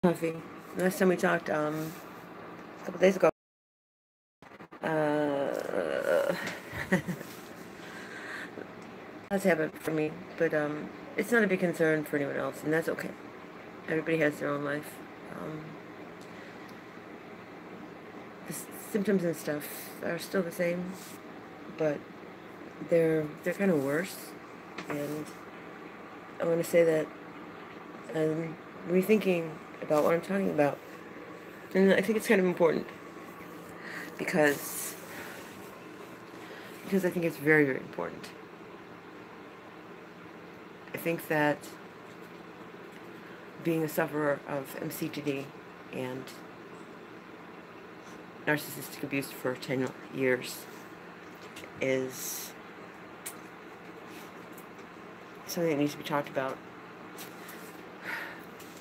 Coffee. Last time we talked, a couple days ago, uh, that's habit for me, but it's not a big concern for anyone else, and that's okay. Everybody has their own life. Um, the symptoms and stuff are still the same, but they're kind of worse, and I want to say that I'm rethinking about what I'm talking about, and I think it's kind of important because I think it's very, very important. I think that being a sufferer of MCTD and narcissistic abuse for 10 years is something that needs to be talked about.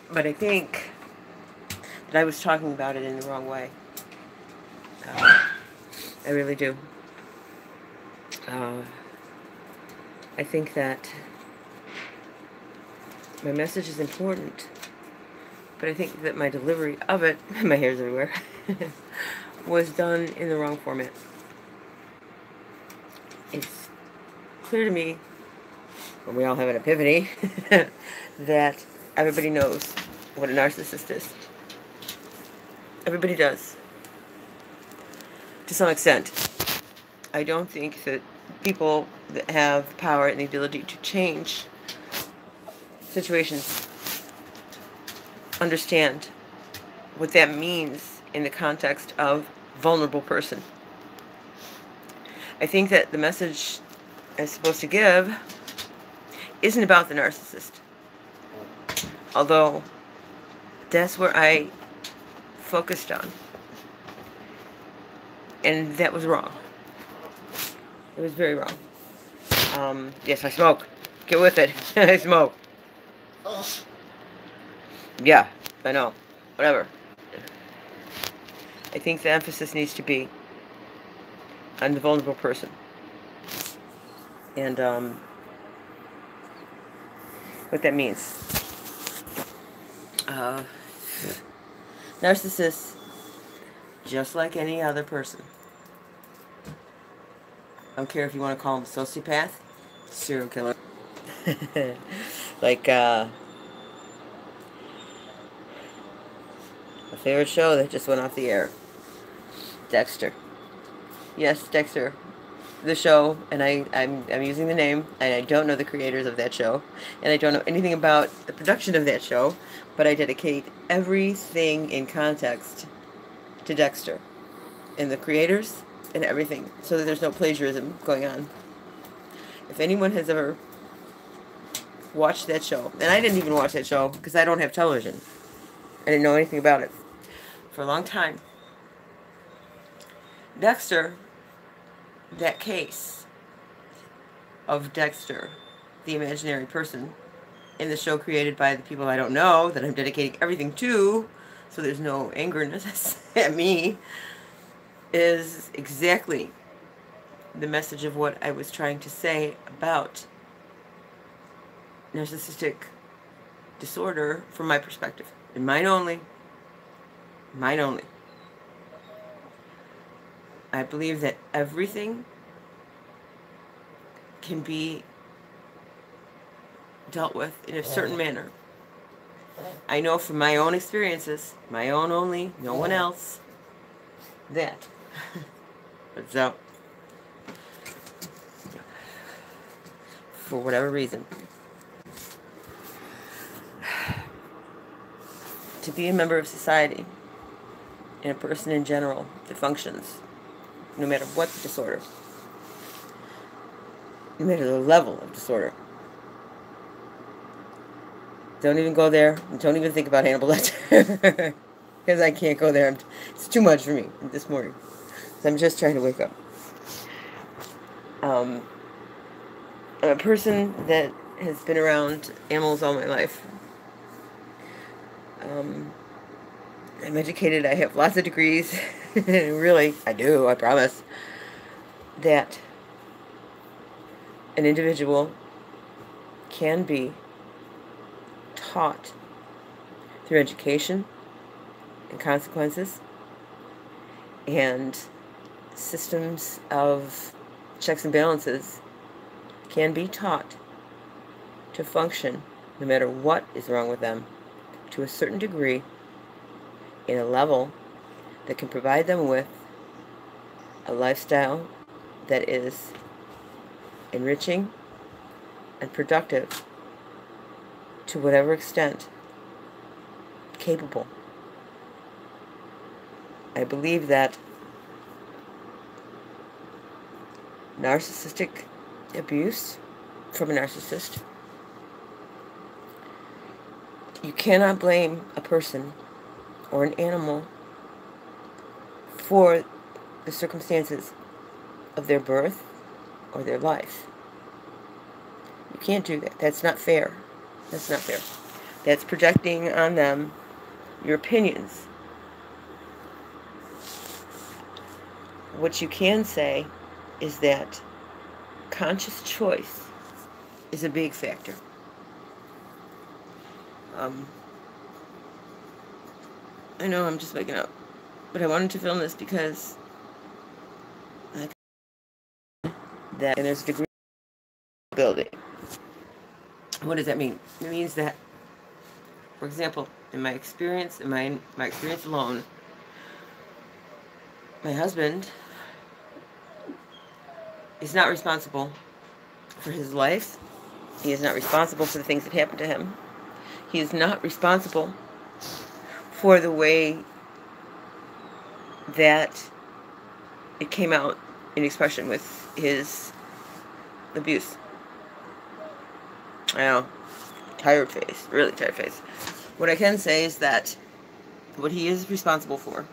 But I think that I was talking about it in the wrong way. I really do. I think that my message is important, but I think that my delivery of it, my hair's everywhere, was done in the wrong format. It's clear to me, when we all have an epiphany, that everybody knows what a narcissist is. Everybody does, to some extent. I don't think that people that have power and the ability to change situations understand what that means in the context of vulnerable person. I think that the message I'm supposed to give isn't about the narcissist, although that's where I focused on, and that was wrong. It was very wrong. Yes, I smoke. Get with it. I smoke. Yeah, I know. Whatever. I think the emphasis needs to be on the vulnerable person. And what that means. Narcissists, just like any other person. I don't care if you want to call him a sociopath, serial killer. Like, my favorite show that just went off the air. Dexter. Yes, Dexter. The show, and I'm using the name, and I don't know the creators of that show, and I don't know anything about the production of that show, but I dedicate everything in context to Dexter, and the creators, and everything, so that there's no plagiarism going on. If anyone has ever watched that show, and I didn't even watch that show, because I don't have television. I didn't know anything about it for a long time. Dexter, that case of Dexter, the imaginary person, in the show created by the people I don't know, that I'm dedicating everything to, so there's no angerness at me, is exactly the message of what I was trying to say about narcissistic disorder from my perspective. And mine only. Mine only. I believe that everything can be dealt with in a certain manner. I know from my own experiences, my own only, no one else, that. So, for whatever reason, to be a member of society and a person in general that functions, no matter what the disorder, no matter the level of disorder. Don't even go there. Don't even think about Hannibal Lecter. Because I can't go there. It's too much for me this morning. So I'm just trying to wake up. I'm a person that has been around animals all my life. I'm educated. I have lots of degrees. Really, I do. I promise. That an individual can be taught through education and consequences and systems of checks and balances can be taught to function, no matter what is wrong with them, to a certain degree, in a level that can provide them with a lifestyle that is enriching and productive to whatever extent capable. I believe that narcissistic abuse from a narcissist, you cannot blame a person or an animal for the circumstances of their birth or their life. You can't do that. That's not fair. That's not fair. That's projecting on them your opinions. What you can say is that conscious choice is a big factor. I know I'm just waking up, but I wanted to film this because that, and there's a degree of ability. What does that mean? It means that, for example, in my experience, my experience alone, my husband is not responsible for his life. He is not responsible for the things that happen to him. He is not responsible for the way that it came out in expression with his abuse. I know, tired face, really tired face. What I can say is that what he is responsible for,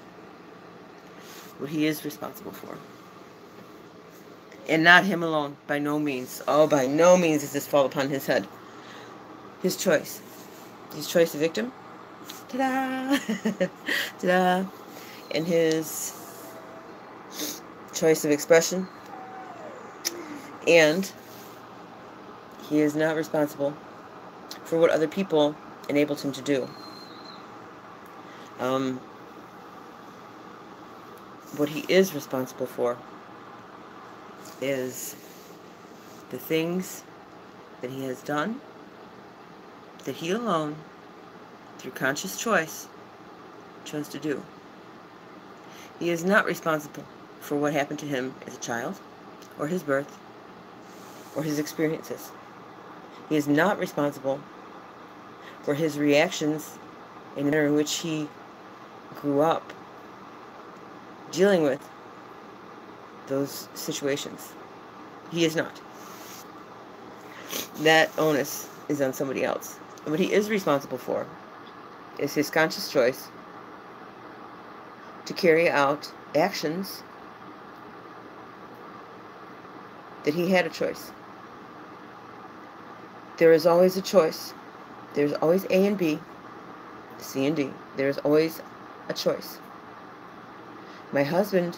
and not him alone, by no means. Oh, by no means does this fall upon his head. His choice of victim, ta-da, ta-da, and his choice of expression, and he is not responsible for what other people enabled him to do. What he is responsible for is the things that he has done, that he alone, through conscious choice, chose to do. He is not responsible for what happened to him as a child, or his birth, or his experiences. He is not responsible for his reactions in the manner in which he grew up dealing with those situations. He is not. That onus is on somebody else. And what he is responsible for is his conscious choice to carry out actions that he had a choice. There is always a choice. There's always A and B, C and D. There is always a choice. My husband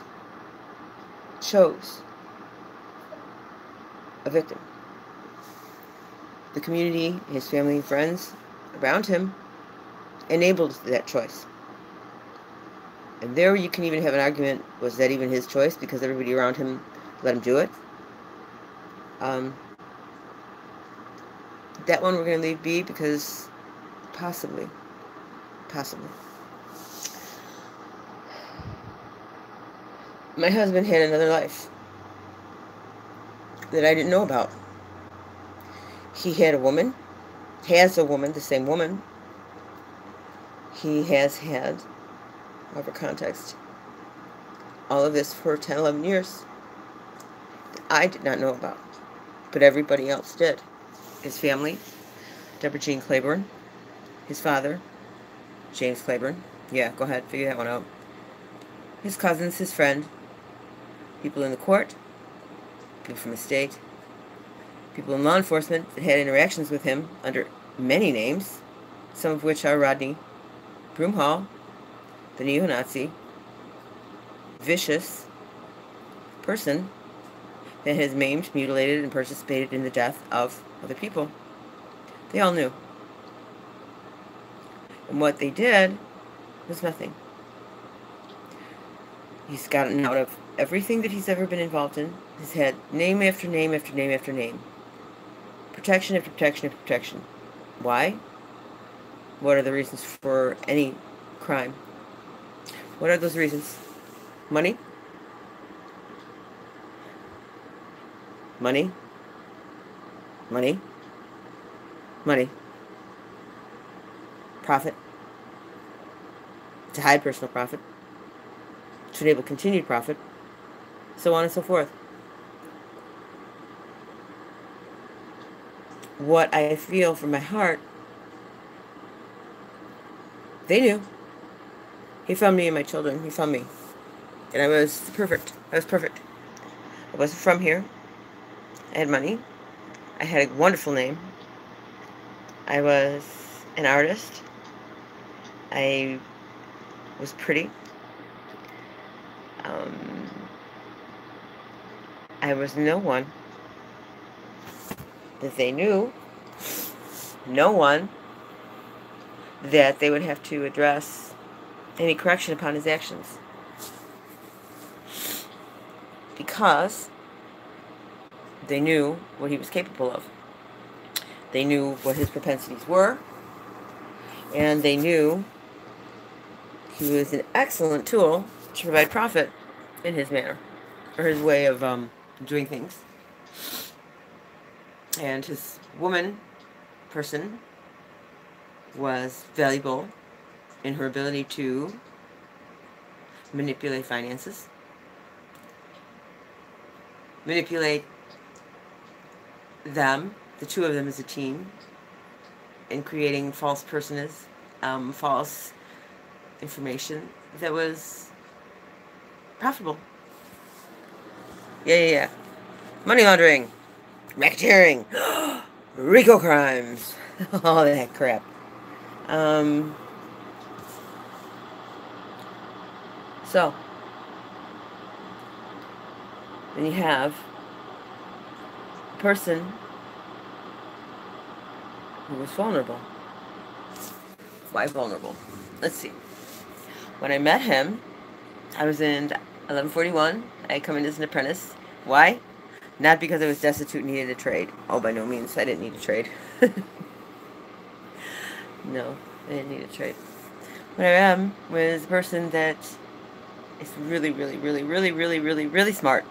chose a victim. The community, his family and friends around him enabled that choice. And there you can even have an argument, was that even his choice because everybody around him let him do it? That one we're going to leave be because possibly. My husband had another life that I didn't know about. He had a woman, has a woman, the same woman. He has had, however context, all of this for 10, 11 years that I did not know about, but everybody else did. His family, Deborah Jean Claiborne. His father, James Claiborne. Yeah, go ahead, figure that one out. His cousins, his friend, people in the court, people from the state, people in law enforcement that had interactions with him under many names, some of which are Rodney Broomhall, the neo-Nazi, vicious person that has maimed, mutilated, and participated in the death of other people. They all knew. And what they did was nothing. He's gotten out of everything that he's ever been involved in. He's had name after name after name after name. Protection after protection after protection. Why? What are the reasons for any crime? What are those reasons? Money? Money? Money? Money? Profit? To hide personal profit? To enable continued profit? So on and so forth. What I feel from my heart, they knew. He found me and my children. He found me. And I was perfect. I was perfect. I wasn't from here. I had money. I had a wonderful name. I was an artist. I was pretty. I was no one that they knew. No one that they would have to address any correction upon his actions. Because they knew what he was capable of. They knew what his propensities were. And they knew he was an excellent tool to provide profit in his manner, or his way of doing things. And his person was valuable in her ability to manipulate finances, manipulate them, the two of them as a team, in creating false personas, false information that was profitable. Yeah. Money laundering, racketeering, RICO crimes, all that crap. So, then you have a person who was vulnerable. Why vulnerable? Let's see. When I met him, I was in 1141. I had come in as an apprentice. Why? Not because I was destitute and needed a trade. Oh, by no means. I didn't need a trade. No, I didn't need a trade. What I am was a person that is really, really, really, really, really, really, really smart.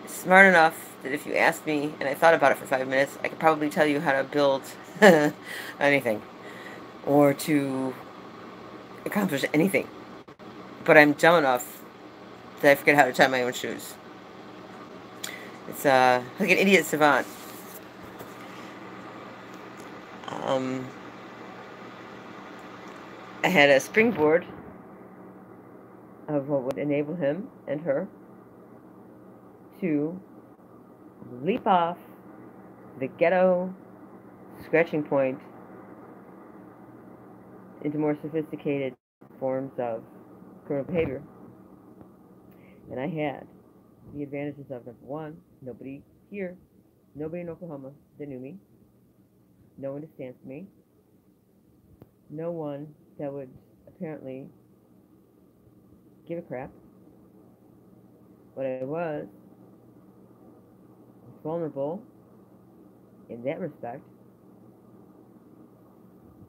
Smart enough that if you asked me, and I thought about it for 5 minutes, I could probably tell you how to build anything. Or to accomplish anything. But I'm dumb enough that I forget how to tie my own shoes. It's like an idiot savant. I had a springboard of what would enable him and her to leap off the ghetto scratching point into more sophisticated forms of criminal behavior. And I had the advantages of, number one, nobody here, nobody in Oklahoma that knew me, no one to stand for me, no one that would apparently give a crap. What I was vulnerable in that respect,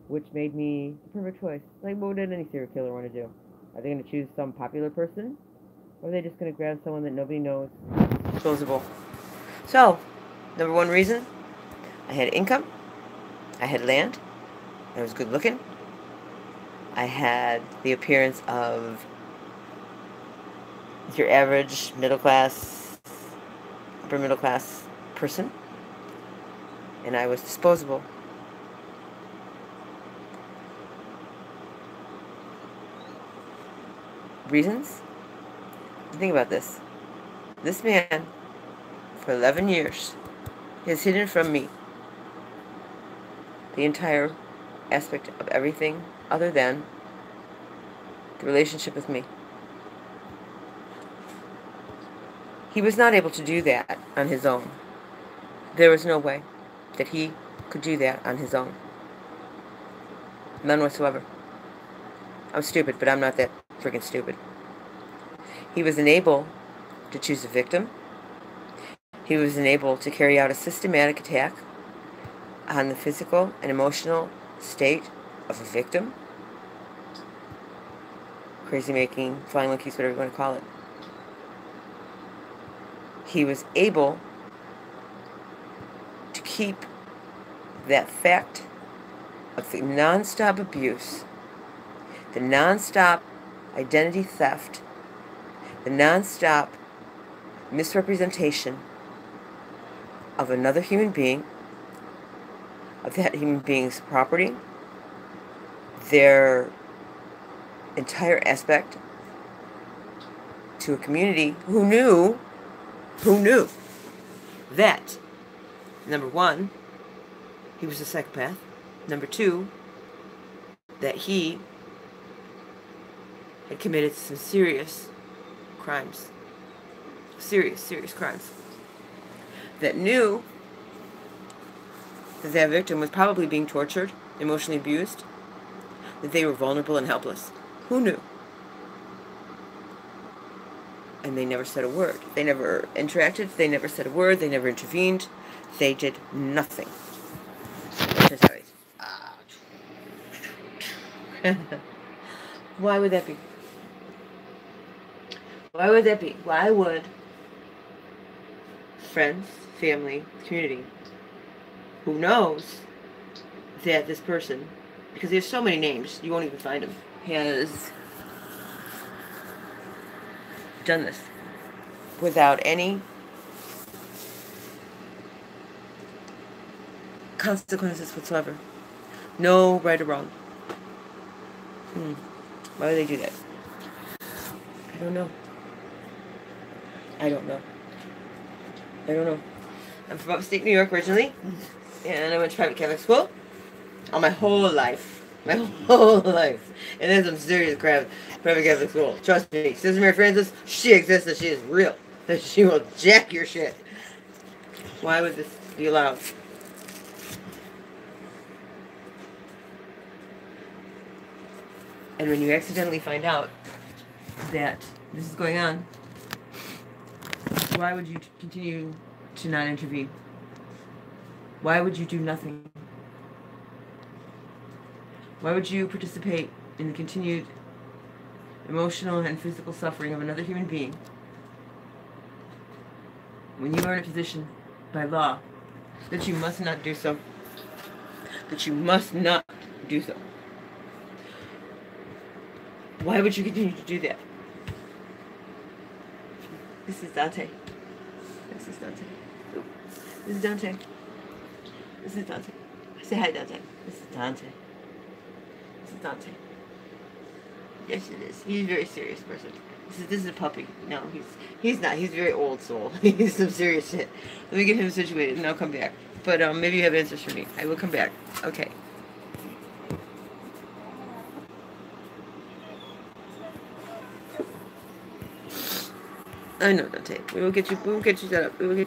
which made me the perfect choice. Like, what would any serial killer want to do? Are they going to choose some popular person? Or are they just going to grab someone that nobody knows? Disposable. So, number one reason, I had income, I had land, I was good looking, I had the appearance of your average middle class, upper middle class person, and I was disposable. Reasons? Think about this. This man, for 11 years, has hidden from me the entire aspect of everything other than the relationship with me. He was not able to do that on his own. There was no way that he could do that on his own. None whatsoever. I'm stupid, but I'm not that freaking stupid. He was unable to choose a victim. He was unable to carry out a systematic attack on the physical and emotional state of a victim. Crazy making, flying monkeys, whatever you want to call it. He was able to keep that fact of the nonstop abuse, the nonstop identity theft, the nonstop misrepresentation of another human being, of that human being's property, their entire aspect, to a community who knew that, number one, he was a psychopath. Number two, that he had committed some serious crimes. Serious crimes. That knew that that victim was probably being tortured, emotionally abused, that they were vulnerable and helpless. Who knew? And they never said a word. They never interacted. They never said a word. They never intervened. They did nothing. Why would that be? Why would that be? Why would friends, family, community, who knows that this person, because there's so many names, you won't even find them, has done this without any consequences whatsoever. No right or wrong. Why would they do that? I don't know. I don't know. I'm from upstate New York originally, and I went to private Catholic school all my whole life. And there's some serious crap private Catholic school. Trust me. Sister Mary Frances, she exists and she is real. She will jack your shit. Why would this be allowed? And when you accidentally find out that this is going on, why would you continue to not intervene? Why would you do nothing? Why would you participate in the continued emotional and physical suffering of another human being when you are in a position by law that you must not do so? That you must not do so. Why would you continue to do that? This is Dante. This is Dante. This is Dante. This is Dante. Say hi, Dante. This is Dante. This is Dante. Yes, it is. He's a very serious person. This is a puppy. No, he's not. He's a very old soul. He's some serious shit. Let me get him situated and I'll come back. But maybe you have answers for me. I will come back. Okay. I know, Dante. We will get you set up. We will get you